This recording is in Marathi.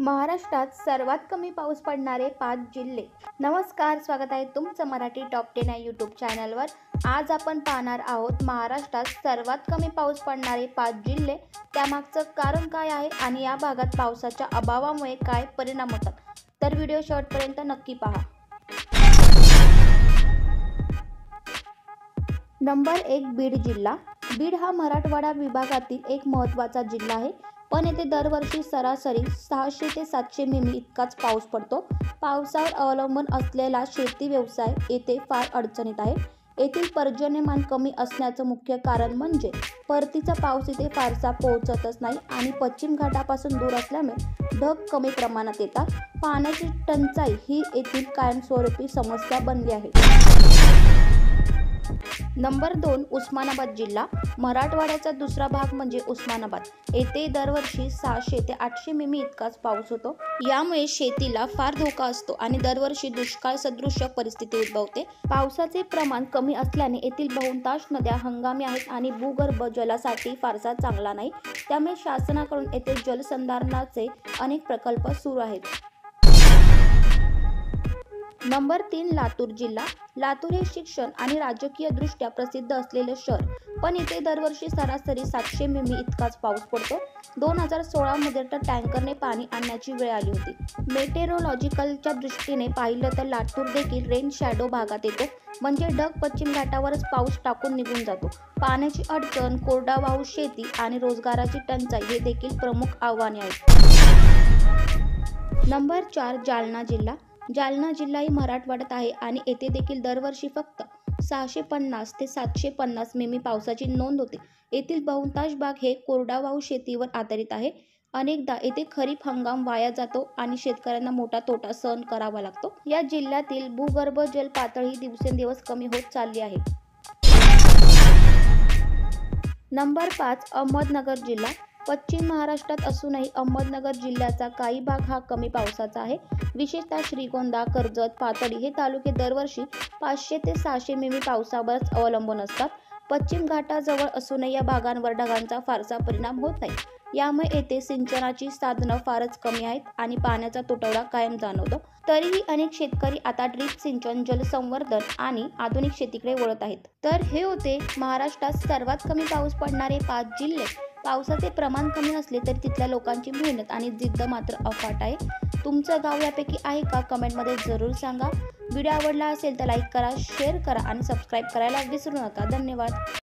महाराष्ट्रात सर्वात कमी पाऊस पडणारे 5 जिल्हे। नमस्कार, स्वागत आहे तुमचं मराठी टॉप 10 या यूट्यूब चॅनलवर। आज आपण पाहणार आहोत महाराष्ट्रात सर्वात कमी पाऊस पडणारे 5 जिल्हे, त्यामागचं कारण काय आहे आणि या भागात पावसाच्या अभावामुळे काय परिणाम होतात। तर व्हिडिओ शेवटपर्यंत नक्की पहा। नंबर 1, बीड जिल्हा। बीड हा मराठवाडा विभागातील एक महत्त्वाचा जिल्हा आहे, पण येथे दरवर्षी सरासरी 600 ते 700 मिमी इतकाच पाऊस पडतो। पावसावर अवलंबून असलेला शेती व्यवसाय येथे फार अडचणीत आहे। येथील पर्जन्यमान कमी असण्याचं मुख्य कारण म्हणजे परतीचा पाऊस इथे फारसा पोहोचतच नाही आणि पश्चिम घाटापासून दूर असल्यामुळे ढग कमी प्रमाणात येतात। पाण्याची टंचाई ही येथील कायमस्वरूपी समस्या बनली आहे। नंबर 2, उस्मानाबाद जिल्हा। मराठवाड्याचा दुसरा भाग म्हणजे उस्मानाबाद। येथे दरवर्षी 600 ते 800 मिमी इतकाच पाऊस होतो। यामुळे शेतीला फार धोका असतो आणि दरवर्षी दुष्काळ सदृश परिस्थिती उद्भवते। पावसाचे प्रमाण कमी असल्याने येथील बहुतांश नद्या हंगामी आहेत आणि भूगर्भ जलासाठी फारसा चांगला नाही। त्यामुळे शासनाकडून येथे जलसंधारणाचे अनेक प्रकल्प सुरू आहेत। नंबर 3, लातूर जिल्हा। लातूर हे शिक्षण आणि राजकीय दृष्ट्या प्रसिद्ध असलेले शहर, पण इथे दरवर्षी सरासरी 700 मिमी इतकाच पाऊस पडतो। 2016 मध्ये तर टँकरने पाणी आणण्याची वेळ आली होती। मेटेरोलॉजिकलच्या दृष्टीने पाहिलं तर लातूर देखील रेन शॅडो भागात येतो, म्हणजे ढग पश्चिम घाटावरच पाऊस टाकून निघून जातो। पाण्याची अडचण, कोरडवाहू शेती आणि रोजगाराची टंचाई हे देखील प्रमुख आव्हाने आहेत। नंबर 4, जालना जिल्हा। जालना जिल्हा ही मराठवाड्यात आहे आणि येथे देखील दरवर्षी फक्त 650 ते 750 मिमी पावसाची नोंद होते। येथील बहुतांश भाग हे कोरडवाहू शेतीवर आधारित आहे। अनेकदा येथे खरीप हंगाम वाया जातो आणि शेतकऱ्यांना मोठा तोटा सहन करावा लागतो। या जिल्ह्यातील भूगर्भ जल पातळी दिवसेंदिवस कमी होत चालली आहे। नंबर 5, अहमदनगर जिल्हा। पश्चिम महाराष्ट्रात असूनही अहमदनगर जिल्ह्याचा काही भाग हा कमी पावसाचा आहे। विशेषतः श्रीगोंदा, कर्जत, पाथर्डी हे तालुके दरवर्षी 500 ते 600 मिमी पावसावरच अवलंबून असतात। पश्चिम घाटाजवळ असूनही या भागांवर ढगांचा फारसा परिणाम होत नाही। यामुळे येथे सिंचनाची साधनं फारच कमी आहेत आणि पाण्याचा तुटवडा कायम जाणवतो। तरीही अनेक शेतकरी आता ड्रीप सिंचन, जलसंवर्धन आणि आधुनिक शेतीकडे वळत आहेत। तर हे होते महाराष्ट्रात सर्वात कमी पाऊस पडणारे 5 जिल्हे। पावसाचे प्रमाण कमी असले तरी तिथल्या लोकांची मेहनत आणि जिद्द मात्र अफाट आहे। तुमचं गाव यापैकी आहे का? कमेंटमध्ये जरूर सांगा। व्हिडिओ आवडला असेल तर लाईक करा, शेअर करा आणि सबस्क्राईब करायला विसरू नका। धन्यवाद।